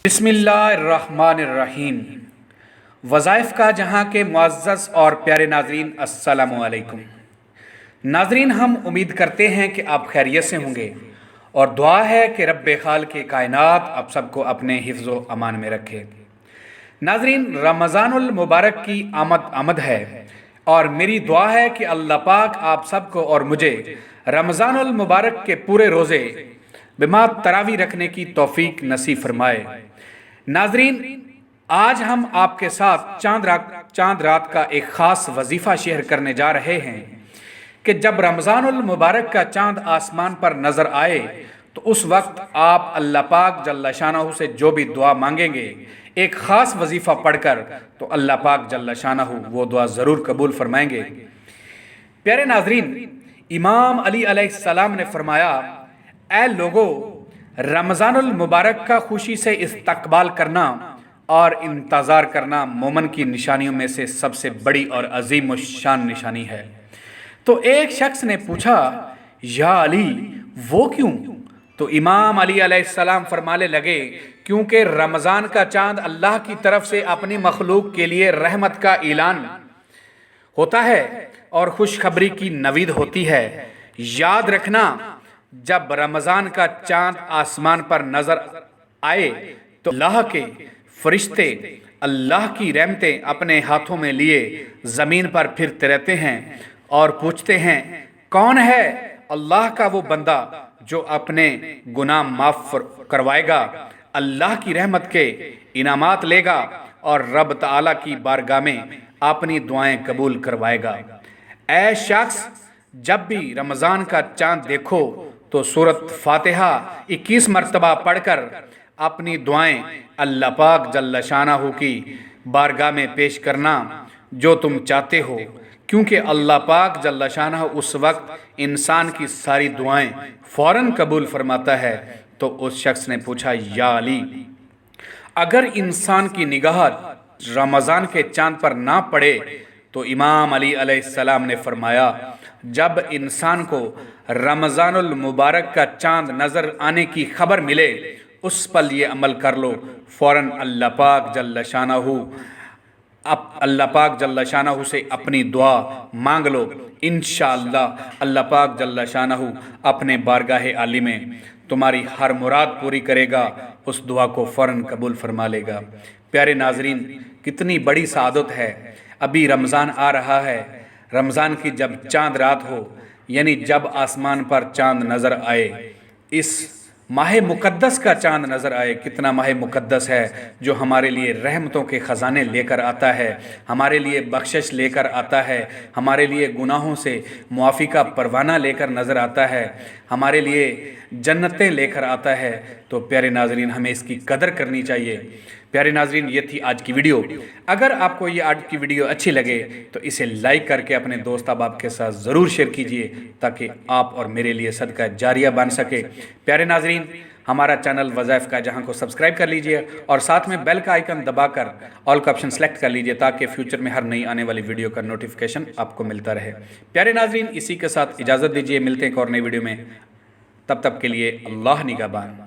बिस्मिल्लाहिर्रहमानिर्रहीम। वज़ाइफ का जहां के मुअज़्ज़ज़ और प्यारे नाज़रीन, अस्सलामु अलैकुम। नाज़रीन, हम उम्मीद करते हैं कि आप खैरियत से होंगे और दुआ है कि रब्बे खाल के कायनात आप सबको अपने हिफ्ज़ व अमान में रखे। नाज़रीन, रमज़ानुल मुबारक की आमद है और मेरी दुआ है कि अल्लाह पाक आप सबको और मुझे रमज़ानुल मुबारक के पूरे रोज़े बिमा तरावी रखने की तौफीक नसीब फरमाए। नाज़रीन, आज हम आपके साथ चांद रात का एक ख़ास वजीफ़ा शेयर करने जा रहे हैं कि जब रमज़ानुल मुबारक का चांद आसमान पर नज़र आए तो उस वक्त आप अल्लाह पाक जल्ल शानहू से जो भी दुआ मांगेंगे एक ख़ास वजीफ़ा पढ़कर, तो अल्लाह पाक जल्ल शानहू वो दुआ ज़रूर कबूल फरमाएंगे। प्यारे नाज़रीन, इमाम अली अलैहिस्सलाम ने फरमाया, ऐ लोगो, रमज़ानुल मुबारक का खुशी से इस्तकबाल करना और इंतज़ार करना मोमन की निशानियों में से सबसे बड़ी और अजीम शान निशानी है। तो एक शख्स ने पूछा, या अली, वो क्यों? तो इमाम अली अलैहिस्सलाम फरमाने लगे, क्योंकि रमज़ान का चांद अल्लाह की तरफ से अपनी मखलूक के लिए रहमत का ऐलान होता है और खुशखबरी की नवीद होती है। याद रखना, जब रमज़ान का चांद आसमान पर नजर आए तो अल्लाह के फरिश्ते अल्लाह की रहमतें अपने हाथों में लिए ज़मीन पर फिरते रहते हैं और पूछते हैं, कौन है अल्लाह का वो बंदा जो अपने गुनाह माफ़ करवाएगा, अल्लाह की रहमत के इनामात लेगा और रब ताला की बारगाह में अपनी दुआएं कबूल करवाएगा। ऐ शख्स, जब भी रमज़ान का चांद देखो तो सूरत फातिहा 21 मरतबा पढ़कर अपनी दुआएं अल्लाह पाक जल्ल शानहू की बारगाह में पेश करना जो तुम चाहते हो, क्योंकि अल्लाह पाक जल्ल शानहू उस वक्त इंसान की सारी दुआएं फ़ौरन कबूल फरमाता है। तो उस शख्स ने पूछा, या अली, अगर इंसान की निगाह रमज़ान के चांद पर ना पड़े? तो इमाम अली अलैहिस्सलाम ने फरमाया, जब इंसान को रमज़ानुल मुबारक का चांद नज़र आने की खबर मिले उस पर ये अमल कर लो, फ़ौरन अल्लाह पाक जल्ल शानहू से अपनी दुआ मांग लो। इंशाअल्लाह अल्लाह पाक जल्ल शानहू अपने बारगाह आली में तुम्हारी हर मुराद पूरी करेगा, उस दुआ को फ़ौरन कबूल फरमा लेगा। प्यारे नाजरीन, कितनी बड़ी सादत है। अभी रमज़ान आ रहा है। रमज़ान की जब चांद रात हो, यानी जब आसमान पर चांद नज़र आए, इस माह मुक़द्दस का चांद नज़र आए, कितना माह मुक़द्दस है जो हमारे लिए रहमतों के ख़जाने लेकर आता है, हमारे लिए बख्शिश लेकर आता है, हमारे लिए गुनाहों से मुआफ़ी का परवाना लेकर नज़र आता है, हमारे लिए जन्नतें लेकर आता है। तो प्यारे नाज़रीन, हमें इसकी कदर करनी चाहिए। प्यारे नाज़रीन, ये थी आज की वीडियो। अगर आपको ये आज की वीडियो अच्छी लगे तो इसे लाइक करके अपने दोस्त अहबाब के साथ ज़रूर शेयर कीजिए ताकि आप और मेरे लिए सदका जारिया बन सके। प्यारे नाज़रीन, हमारा चैनल वज़ाइफ का जहां को सब्सक्राइब कर लीजिए और साथ में बेल का आइकन दबाकर ऑल का ऑप्शन सेलेक्ट कर लीजिए ताकि फ्यूचर में हर नई आने वाली वीडियो का नोटिफिकेशन आपको मिलता रहे। प्यारे नाज़रीन, इसी के साथ इजाज़त दीजिए, मिलते हैं एक और नई वीडियो में। तब तक के लिए अल्लाह निगहबान।